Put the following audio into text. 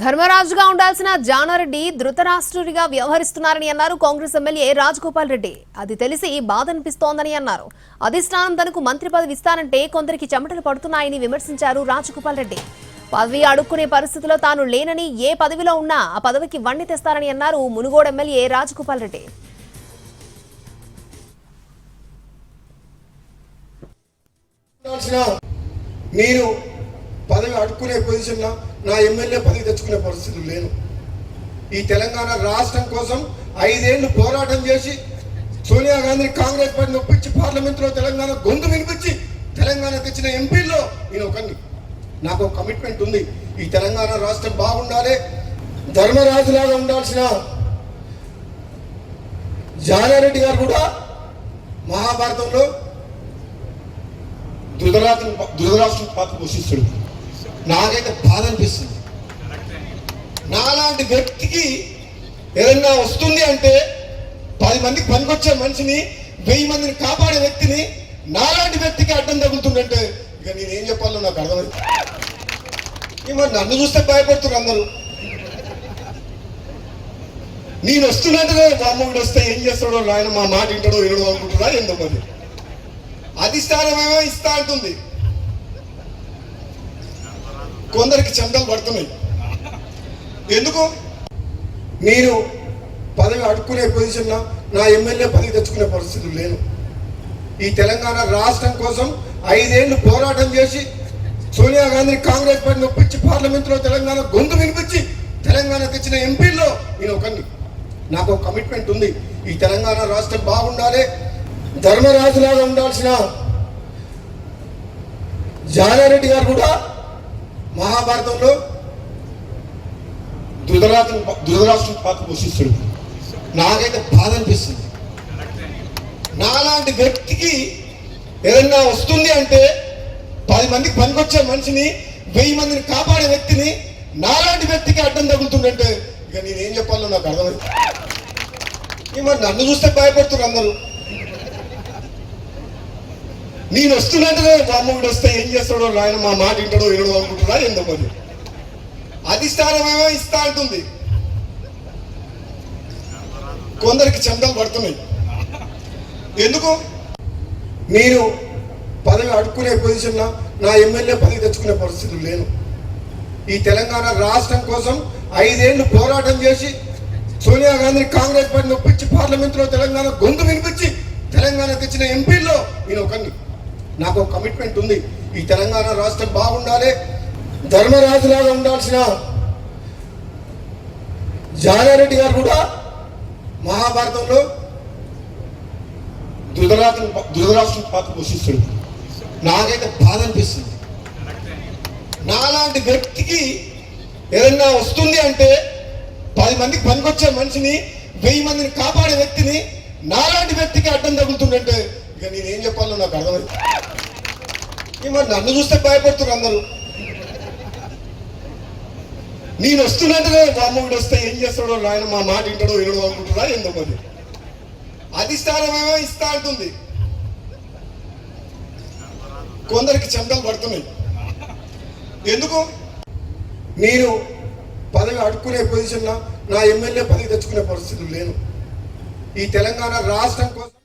ధర్మరాజుగా ఉండాల్సిన జానారెడ్డి ధృతరాష్ట్రుడిగా వ్యవహరిస్తున్నారని అన్నారు కాంగ్రెస్ ఎమ్మెల్యే రాజగోపాల్ రెడ్డి. అది తెలిసి బాధ అనిపిస్తోందని అన్నారు. అధిష్టానం తనకు మంత్రి పదవి ఇస్తానంటే కొందరికి చెమటలు పడుతున్నాయని విమర్శించారు రాజగోపాల్ రెడ్డి. పదవి అడుక్కునే పరిస్థితిలో తాను లేనని, ఏ పదవిలో ఉన్నా ఆ పదవికి వన్నె తెస్తారని అన్నారు మునుగోడు ఎమ్మెల్యే రాజగోపాల్ రెడ్డి. నేను పదవి అడుక్కునే పొజిషన్లో నా ఎమ్మెల్యే పదవి తెచ్చుకునే పరిస్థితులు లేను. ఈ తెలంగాణ రాష్ట్రం కోసం 5 ఏళ్లు పోరాటం చేసి సోనియా గాంధీని కాంగ్రెస్ పార్టీని ఒప్పించి పార్లమెంట్లో తెలంగాణ గొంతు వినిపించి తెలంగాణ తెచ్చిన ఎంపీల్లో నేను ఒకరిని. నాకు ఒక కమిట్మెంట్ ఉంది. ఈ తెలంగాణ రాష్ట్రం బాగుండాలి. ధర్మరాజులాగా ఉండాల్సిన జానారెడ్డి గారు కూడా మహాభారతంలో ధృతరాష్ట్రం పాత్ర పోషిస్తాడు. నాకైతే బాధ అనిపిస్తుంది. నాలాంటి వ్యక్తికి ఏదన్నా వస్తుంది అంటే 10 మందికి పనికొచ్చే మనిషిని, 1000 మందిని కాపాడే వ్యక్తిని నాలాంటి వ్యక్తికి అడ్డం తగులుతుందంటే ఇక నేనేం చెప్పాలో నాకు అర్థమైంది. మరి నన్ను చూస్తే భయపడుతున్నారు అందరూ. నేను వస్తున్నట్టుగా బామ్మగుడు వస్తే ఏం చేస్తాడో, ఆయన మా మాట వింటాడో వినడో అనుకుంటున్నా ఏందో. మరి అధిష్టానమేమో ఇస్తా అంటుంది, కొందరికి చందలు పడుతున్నాయి. ఎందుకు? నేను పదవి అడుక్కునే పొజిషన్లో నా ఎమ్మెల్యే పదవి తెచ్చుకునే పరిస్థితులు లేను. ఈ తెలంగాణ రాష్ట్రం కోసం 5 ఏళ్లు పోరాటం చేసి సోనియా గాంధీని కాంగ్రెస్ పార్టీని ఒప్పించి పార్లమెంట్లో తెలంగాణ గొంతు వినిపించి తెలంగాణ తెచ్చిన ఎంపీల్లో నేను ఒకరిని. నాకు ఒక కమిట్మెంట్ ఉంది. ఈ తెలంగాణ రాష్ట్రం బాగుండాలి. ధర్మరాజులాగా ఉండాల్సిన జానారెడ్డి గారు కూడా మహాభారతంలో ధృతరాష్ట్రం పాత్ర పోషిస్తాడు. నాకైతే బాధ అనిపిస్తుంది. నాలాంటి వ్యక్తికి ఏదన్నా వస్తుంది అంటే 10 మందికి పనికొచ్చే మనిషిని, 1000 మందిని కాపాడే వ్యక్తిని నాలాంటి వ్యక్తికి అడ్డం తగులుతుందంటే ఇక నేనేం చెప్పాలో నాకు అర్థమైంది. మరి నన్ను చూస్తే భయపడుతున్నారు అందరూ. నేను వస్తున్నట్టుగా బామ్మగుడు వస్తే ఏం చేస్తాడో, ఆయన మా మాట వింటాడో వినడో అనుకుంటున్నా ఏందో. మరి అధిష్టానమేమో ఇస్తా అంటుంది, కొందరికి చందలు పడుతున్నాయి. ఎందుకు? నేను పదవి అడుక్కునే పొజిషన్లో నా ఎమ్మెల్యే పదవి తెచ్చుకునే పరిస్థితులు లేను. ఈ తెలంగాణ రాష్ట్రం కోసం 5 ఏళ్లు పోరాటం చేసి సోనియా గాంధీని కాంగ్రెస్ పార్టీని ఒప్పించి పార్లమెంట్లో తెలంగాణ గొంతు వినిపించి తెలంగాణ తెచ్చిన ఎంపీల్లో నేను ఒకరిని. నాకు ఒక కమిట్మెంట్ ఉంది. ఈ తెలంగాణ రాష్ట్రం బాగుండాలి. ధర్మరాజులాగా ఉండాల్సిన జానారెడ్డి గారు కూడా మహాభారతంలో ధృతరాష్ట్రం పాత్ర పోషిస్తాడు. నాకైతే బాధ అనిపిస్తుంది. నాలాంటి వ్యక్తికి ఏదన్నా వస్తుంది అంటే 10 మందికి పనికొచ్చే మనిషిని, 1000 మందిని కాపాడే వ్యక్తిని నాలాంటి వ్యక్తికి అడ్డం తగులుతుందంటే ఇక నేనేం చెప్పాలో నాకు అర్థమైంది. మరి నన్ను చూస్తే భయపడుతున్నారు అందరూ. నేను వస్తున్నట్టుగా బామ్మగుడు వస్తే ఏం చేస్తాడో, ఆయన మా మాట వింటాడో వినడో అనుకుంటున్నా ఏందో. మరి అధిష్టానమేమో ఇస్తా అంటుంది, కొందరికి చందలు పడుతున్నాయి. ఎందుకు? నేను పదవి అడుక్కునే పొజిషన్లో నా ఎమ్మెల్యే పదవి తెచ్చుకునే పరిస్థితులు లేను. ఈ తెలంగాణ రాష్ట్రం కోసం